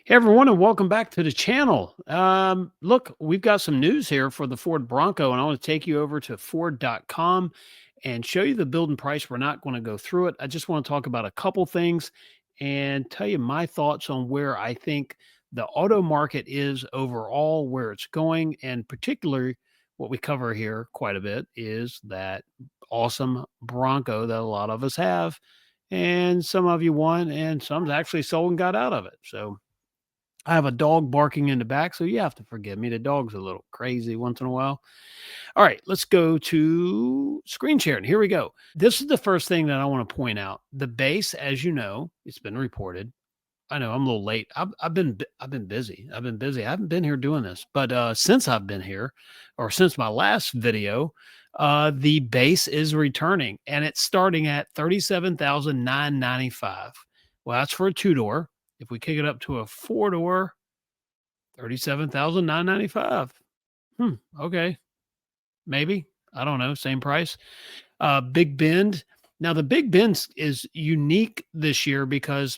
Hey everyone, and welcome back to the channel. Look, we've got some news here for the Ford Bronco, and I want to take you over to Ford.com and show you the build and price. We're not going to go through it. I just want to talk about a couple things and tell you my thoughts on where I think the auto market is overall, where it's going, and particularly what we cover here quite a bit is that awesome Bronco that a lot of us have, and some of you won, and some's actually sold and got out of it. So I have a dog barking in the back, so you have to forgive me. The dog's a little crazy once in a while. All right, let's go to screen sharing. Here we go. This is the first thing that I want to point out. The base, as you know, it's been reported. I know I'm a little late. I've been busy. I've been busy. I haven't been here doing this, but since I've been here, or since my last video, the base is returning, and it's starting at 37,995. Well, that's for a two door. If we kick it up to a four door, 37,995. Hmm, okay, maybe. I don't know, same price. Big Bend. Now the Big Bend is unique this year because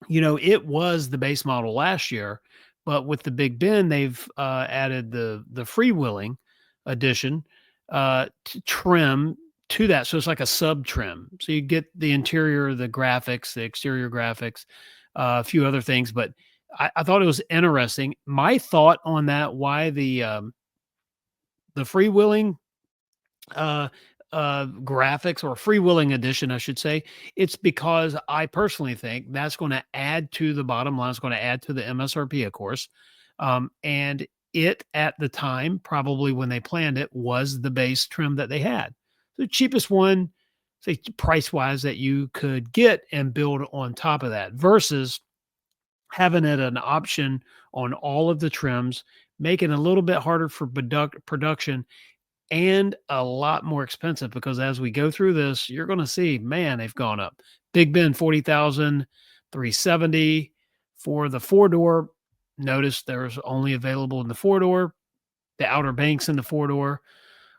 it was the base model last year, but with the Big Bend, they've added the freewheeling edition trim to that. So it's like a sub trim. So you get the interior, the graphics, the exterior graphics, a few other things. But I thought it was interesting. My thought on that, why the freewheeling uh, graphics or freewheeling edition, I should say, it's because I personally think that's going to add to the bottom line. It's going to add to the MSRP, of course. And it at the time, probably when they planned it, was the base trim that they had. The cheapest one, say price wise, that you could get and build on top of that versus having it an option on all of the trims, making it a little bit harder for production and a lot more expensive because as we go through this, you're going to see, man, they've gone up. Big Ben 40,000, 370 for the four door. Notice there's only available in the four door, the Outer Banks in the four door,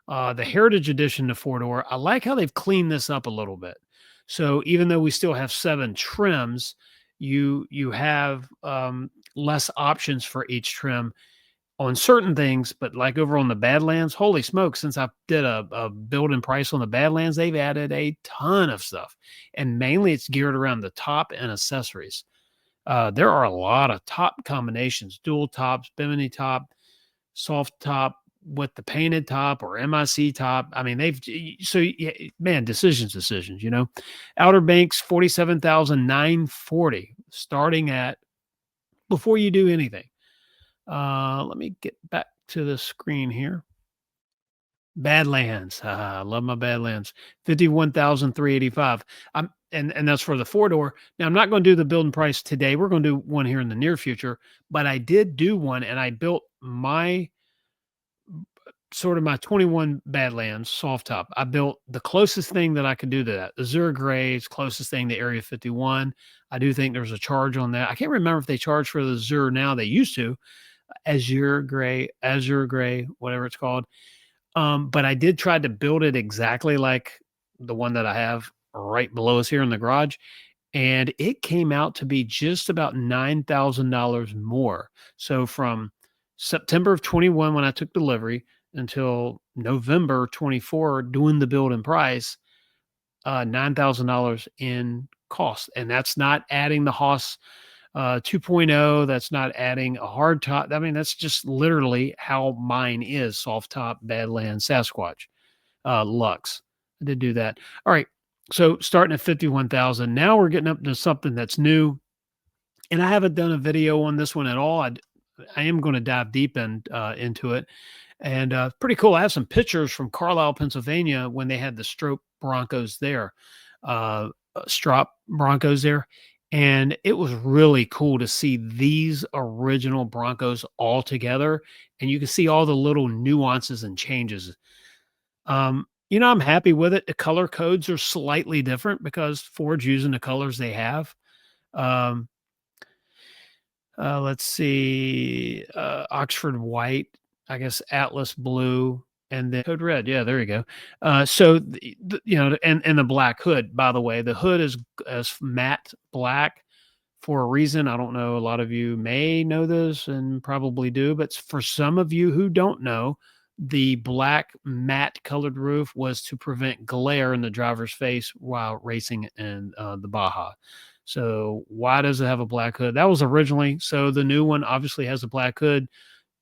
the Heritage Edition, the four door. I like how they've cleaned this up a little bit. So even though we still have seven trims, you have less options for each trim on certain things, but like over on the Badlands, holy smoke, since I did a build and price on the Badlands, they've added a ton of stuff. And mainly it's geared around the top and accessories. There are a lot of top combinations, dual tops, bimini top, soft top with the painted top or MIC top. I mean, yeah, man, decisions. Outer Banks, 47,940 starting at before you do anything. Let me get back to the screen here. Badlands. I love my Badlands. 51,385. And that's for the four door. Now I'm not going to do the building price today. We're going to do one here in the near future, but I did do one and I built my sort of my 21 Badlands soft top. I built the closest thing that I could do to that. Azure Gray is closest thing to Area 51. I do think there's a charge on that. I can't remember if they charge for the Azure now. They used to. Azure Gray, whatever it's called. But I did try to build it exactly like the one that I have right below us here in the garage. And it came out to be just about $9,000 more. So from September of 21, when I took delivery, until November 24, doing the build and price, $9,000 in cost. And that's not adding the Haas 2.0. That's not adding a hard top. I mean, that's just literally how mine is: soft top, Badlands, Sasquatch, Lux. I did do that. All right. So starting at 51,000, now we're getting up to something that's new. And I haven't done a video on this one at all. I am going to dive deep into it. And pretty cool. I have some pictures from Carlisle, Pennsylvania when they had the Strop Broncos there, Strop Broncos there. And it was really cool to see these original Broncos all together. And you can see all the little nuances and changes. I'm happy with it. The color codes are slightly different because Ford's using the colors they have. Um, let's see, Oxford white, I guess Atlas blue, and then code red. Yeah, there you go. So and the black hood. By the way, the hood is matte black for a reason. I don't know. A lot of you may know this and probably do, but for some of you who don't know, the black matte colored roof was to prevent glare in the driver's face while racing in the Baja. So why does it have a black hood? That was originally, so the new one obviously has a black hood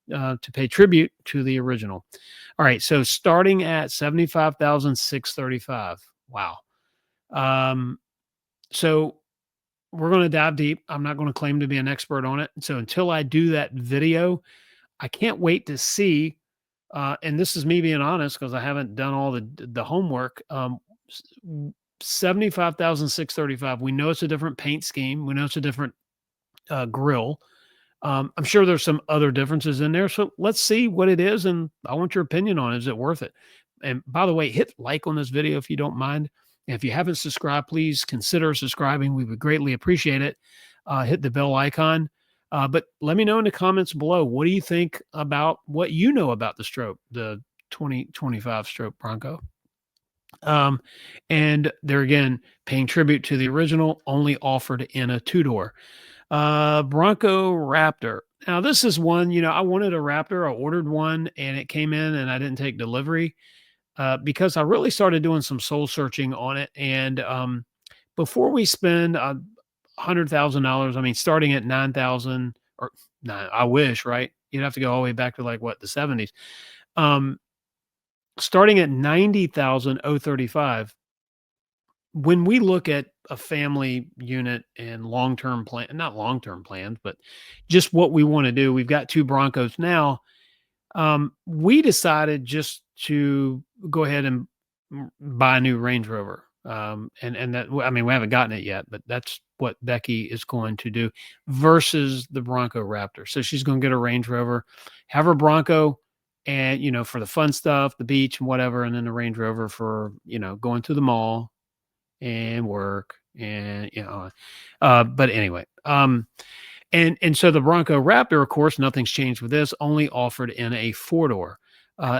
to pay tribute to the original. All right, so starting at 75,635. Wow. Um, so we're going to dive deep. I'm not going to claim to be an expert on it. So until I do that video, I can't wait to see. And this is me being honest because I haven't done all the homework. 75,635. We know it's a different paint scheme. We know it's a different grill. I'm sure there's some other differences in there. So let's see what it is. And I want your opinion on it. Is it worth it? And by the way, hit like on this video if you don't mind. And if you haven't subscribed, please consider subscribing. We would greatly appreciate it. Hit the bell icon. But let me know in the comments below. What do you think about what you know about the stroke, the 2025 stroke Bronco? Um, and they're again paying tribute to the original, only offered in a two-door. Bronco Raptor. Now, this is one, I wanted a Raptor. I ordered one and it came in and I didn't take delivery because I really started doing some soul searching on it. And before we spend $100,000, I mean, starting at 9,000 or nine, I wish, right? You'd have to go all the way back to like what, the 70s. Um, Starting at 90,035. When we look at a family unit and long-term plan, not long-term plans, but just what we want to do, we've got two Broncos now. We decided just to go ahead and buy a new Range Rover. And that, I mean, we haven't gotten it yet, but that's what Becky is going to do versus the Bronco Raptor. So she's going to get a Range Rover, have her Bronco, and for the fun stuff, the beach and whatever, and then the Range Rover for going to the mall and work and but anyway, and so the Bronco Raptor, of course, nothing's changed with this, only offered in a four-door.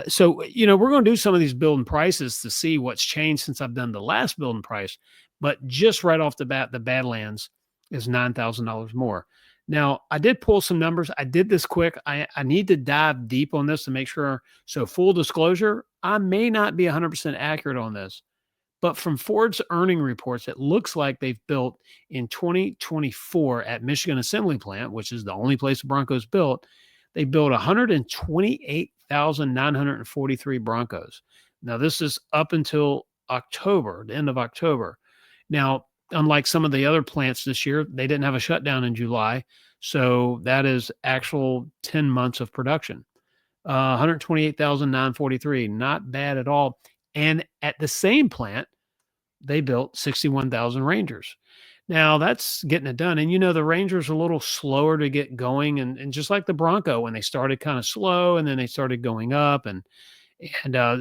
So we're going to do some of these build and prices to see what's changed since I've done the last build and price, but just right off the bat, the Badlands is $9,000 more. Now, I did pull some numbers. I did this quick. I need to dive deep on this to make sure. So full disclosure, I may not be 100% accurate on this. But from Ford's earning reports, it looks like they've built in 2024 at Michigan Assembly Plant, which is the only place the Broncos built, they built 128,943 Broncos. Now, this is up until October, the end of October. Now, unlike some of the other plants this year, they didn't have a shutdown in July. So that is actual 10 months of production. 128,943, not bad at all. And at the same plant, they built 61,000 Rangers. Now that's getting it done. And the Rangers are a little slower to get going. And just like the Bronco, when they started kind of slow and then they started going up and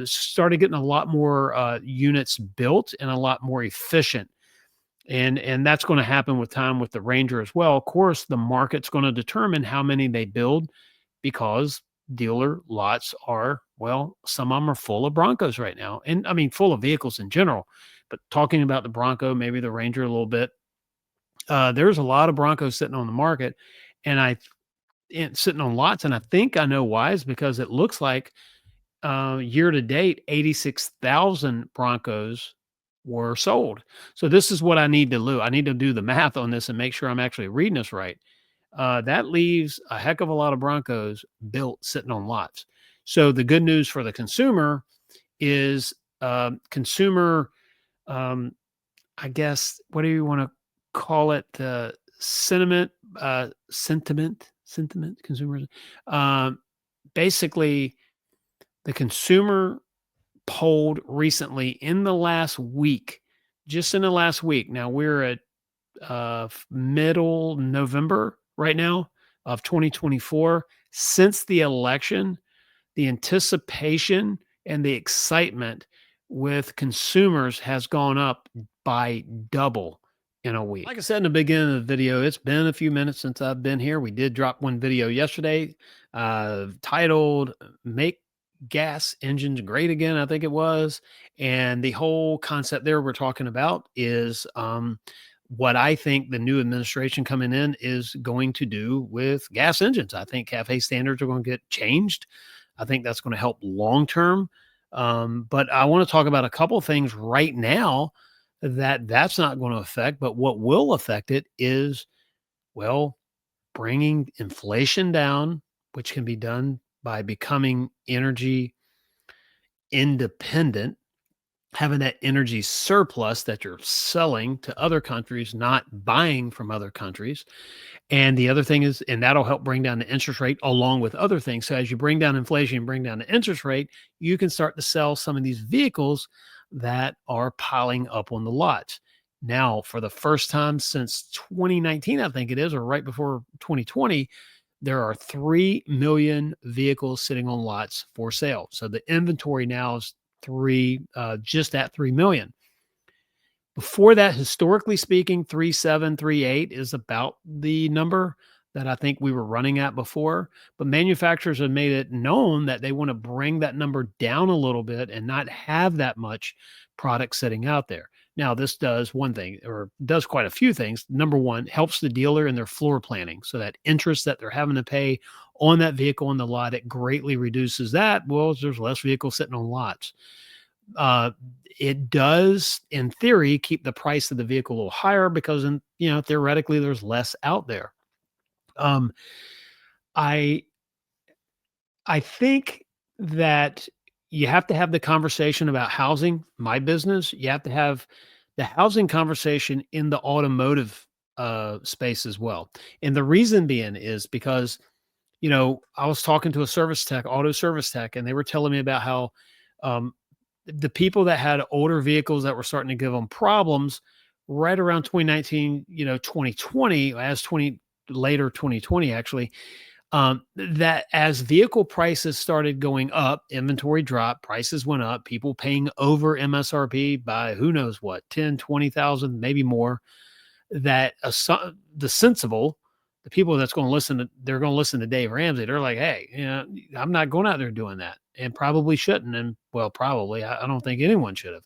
started getting a lot more units built and a lot more efficient. And that's going to happen with time with the Ranger as well. Of course, the market's going to determine how many they build because dealer lots are, well, some of them are full of Broncos right now. And I mean, full of vehicles in general. But talking about the Bronco, maybe the Ranger a little bit, there's a lot of Broncos sitting on the market and sitting on lots. And I think I know why is because it looks like year to date, 86,000 Broncos were sold. So this is what I need to do. I need to do the math on this and make sure I'm actually reading this right. That leaves a heck of a lot of Broncos built sitting on lots. So the good news for the consumer is consumer, I guess, what do you want to call it? Sentiment, consumers. Basically, the consumer polled recently in the last week, just in the last week. Now we're at middle November right now of 2024. Since the election, the anticipation and the excitement with consumers has gone up by double in a week. Like I said in the beginning of the video, it's been a few minutes since I've been here. We did drop one video yesterday titled Make Gas Engines Great Again, I think it was. And the whole concept there we're talking about is what I think the new administration coming in is going to do with gas engines. I think cafe standards are going to get changed. I think that's going to help long term. But I want to talk about a couple things right now that's not going to affect. But what will affect it is, well, bringing inflation down, which can be done by becoming energy independent, having that energy surplus that you're selling to other countries, not buying from other countries. And the other thing is, and that'll help bring down the interest rate along with other things. So as you bring down inflation and bring down the interest rate, you can start to sell some of these vehicles that are piling up on the lots. Now, for the first time since 2019, I think it is, or right before 2020, there are 3 million vehicles sitting on lots for sale. So the inventory now is just at 3 million. Before that, historically speaking, 3.7, 3.8 is about the number that I think we were running at before. But manufacturers have made it known that they want to bring that number down a little bit and not have that much product sitting out there. Now, this does one thing, or does quite a few things. Number one, helps the dealer in their floor planning. So that interest that they're having to pay on that vehicle on the lot, it greatly reduces that. Well, there's less vehicles sitting on lots. uh, it does, in theory, keep the price of the vehicle a little higher because, theoretically, there's less out there. Um, I I think that you have to have the conversation about housing. My business, you have to have the housing conversation in the automotive space as well. And the reason being is because I was talking to a service tech, auto service tech, and they were telling me about how um, the people that had older vehicles that were starting to give them problems right around 2019, 2020, as 20 later 2020 actually, that as vehicle prices started going up, inventory dropped, prices went up, people paying over MSRP by who knows what, 10, 20,000, maybe more, that the sensible, the people that's going to listen to, they're going to listen to Dave Ramsey. They're like, hey, I'm not going out there doing that, and probably shouldn't. And well, probably, I don't think anyone should have.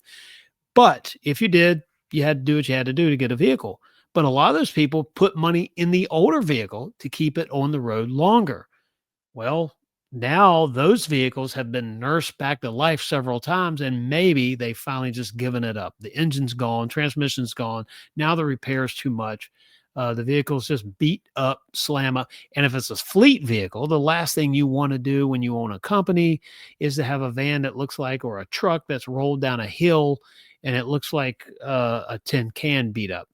But if you did, you had to do what you had to do to get a vehicle. But a lot of those people put money in the older vehicle to keep it on the road longer. Well, now those vehicles have been nursed back to life several times, and maybe they finally just given it up. The engine's gone, transmission's gone. Now the repair's too much. The vehicle's just beat up, slam up. And if it's a fleet vehicle, the last thing you want to do when you own a company is to have a van that looks like, or a truck that's rolled down a hill and it looks like a tin can beat up.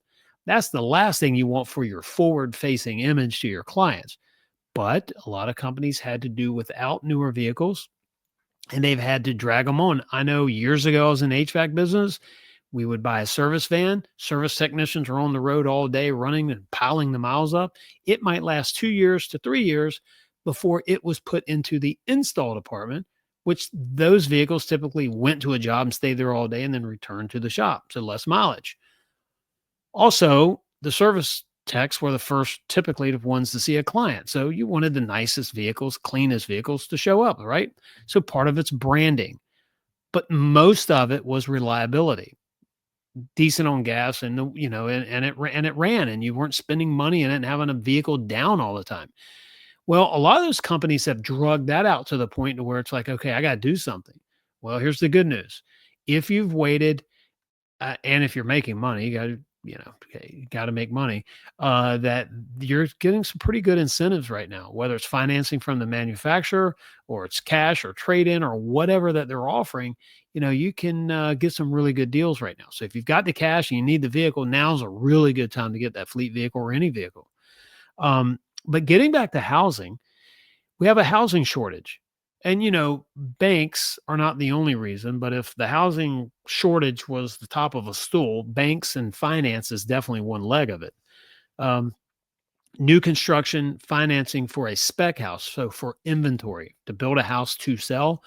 That's the last thing you want for your forward facing image to your clients. But a lot of companies had to do without newer vehicles, and they've had to drag them on. I know years ago, I was in the HVAC business. We would buy a service van. Service technicians are on the road all day running and piling the miles up. It might last 2 years to 3 years before it was put into the install department, which those vehicles typically went to a job and stayed there all day and then returned to the shop. So less mileage. Also, the service techs were the first, typically, the ones to see a client. So you wanted the nicest vehicles, cleanest vehicles to show up, right? So part of it's branding, but most of it was reliability, decent on gas, and and it ran, and you weren't spending money in it and having a vehicle down all the time. Well, a lot of those companies have drugged that out to the point to where it's like, okay, I got to do something. Well, here's the good news: if you've waited and if you're making money, you got to, okay, you got to make money. That you're getting some pretty good incentives right now, whether it's financing from the manufacturer or it's cash or trade in or whatever that they're offering. You can get some really good deals right now. So if you've got the cash and you need the vehicle, now's a really good time to get that fleet vehicle or any vehicle. But getting back to housing, we have a housing shortage. And, banks are not the only reason, but if the housing shortage was the top of a stool, banks and finance is definitely one leg of it. Um, New construction financing for a spec house. So for inventory to build a house to sell,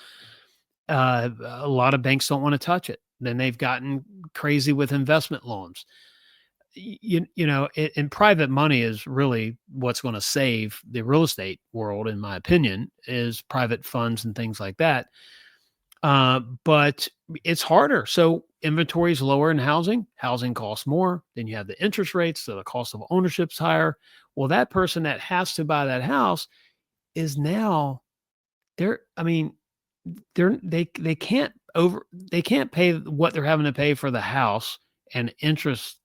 a lot of banks don't want to touch it. Then they've gotten crazy with investment loans. And private money is really what's going to save the real estate world, in my opinion, is private funds and things like that. But it's harder. So inventory is lower in housing. Housing costs more. Then you have the interest rates, so the cost of ownership's higher. Well, that person that has to buy that house is now they're I mean, they can't they can't pay what they're having to pay for the house and interest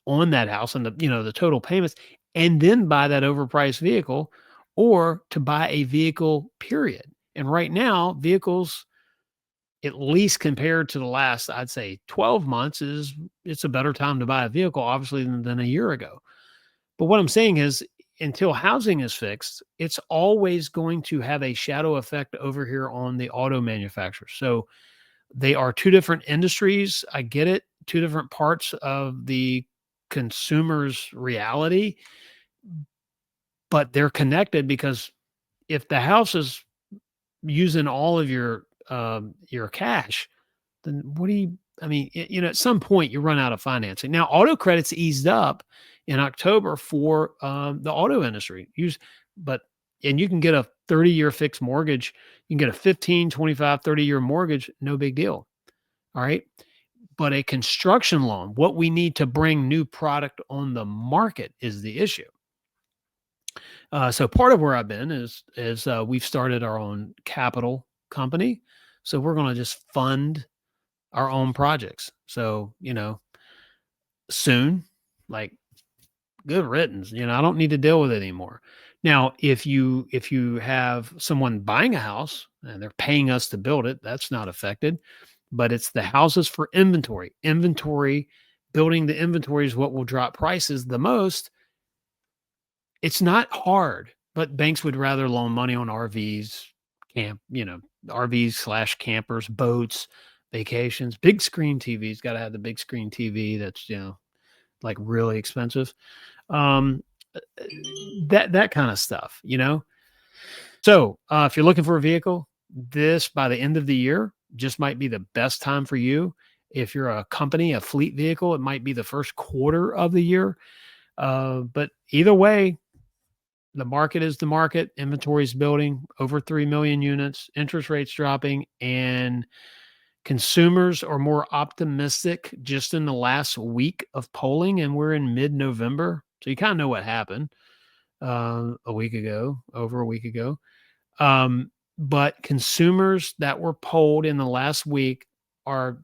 on that house and the total payments, and then buy that overpriced vehicle, or to buy a vehicle, period. And right now, vehicles, at least compared to the last, I'd say 12 months, it's a better time to buy a vehicle, obviously, than a year ago. But what I'm saying is, until housing is fixed, it's always going to have a shadow effect over here on the auto manufacturers. So they are two different industries. I get it. Two different parts of the consumer's reality, but they're connected, because if the house is using all of your cash, then what do you I mean, at some point you run out of financing. Now, auto credits eased up in October for the auto industry. But and you can get a 30-year fixed mortgage. You can get a 15, 25, 30-year mortgage, no big deal. All right. But a construction loan, what we need to bring new product on the market, is the issue. So part of where I've been is we've started our own capital company. So we're going to just fund our own projects. So, soon, like, good riddance. I don't need to deal with it anymore. Now, if you have someone buying a house and they're paying us to build it, that's not affected. But it's the houses for inventory. Building the inventory is what will drop prices the most. It's not hard, but banks would rather loan money on RVs, RVs slash campers, boats, vacations, big screen TVs. Got to have the big screen TV. That's, like, really expensive. Um, that kind of stuff. So if you're looking for a vehicle, this, by the end of the year, just might be the best time for you. If you're a company, a fleet vehicle, it might be the first quarter of the year. But either way, the market is the market. Inventory is building over 3 million units, interest rates dropping, and consumers are more optimistic just in the last week of polling. And we're in mid-November. So you kind of know what happened over a week ago. But consumers that were polled in the last week are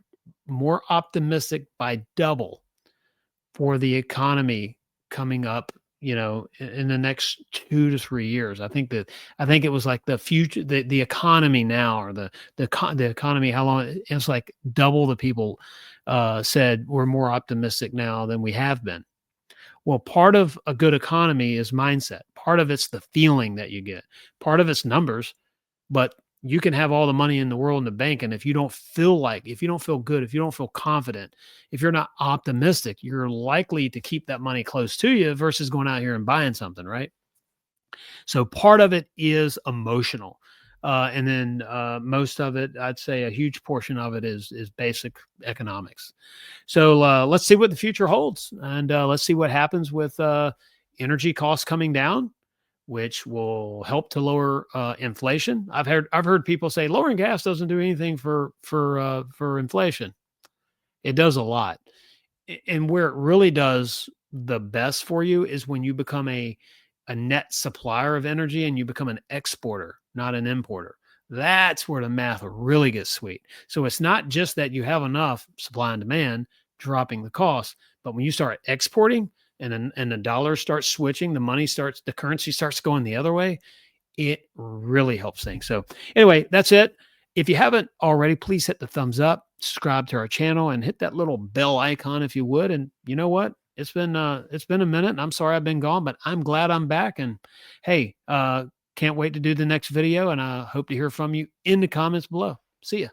more optimistic by double for the economy coming up, in the next 2 to 3 years. I think it was like the future, the economy now, or the economy, how long it's like double the people said we're more optimistic now than we have been. Well, part of a good economy is mindset. Part of it's the feeling that you get. Part of it's numbers, but you can have all the money in the world in the bank, and if you don't feel good, if you don't feel confident, if you're not optimistic, you're likely to keep that money close to you versus going out here and buying something, right? So part of it is emotional. And then most of it, I'd say a huge portion of it is basic economics. So let's see what the future holds, and let's see what happens with energy costs coming down, which will help to lower inflation. I've heard people say lowering gas doesn't do anything for inflation. It does a lot. And where it really does the best for you is when you become a net supplier of energy and you become an exporter, not an importer. That's where the math really gets sweet. So it's not just that you have enough supply and demand dropping the cost, but when you start exporting and the dollar starts switching, the currency starts going the other way, it really helps things. So anyway, that's it. If you haven't already, please hit the thumbs up, subscribe to our channel, and hit that little bell icon if you would. And you know what? It's been a minute, and I'm sorry I've been gone, but I'm glad I'm back. And hey, can't wait to do the next video, and I hope to hear from you in the comments below. See ya.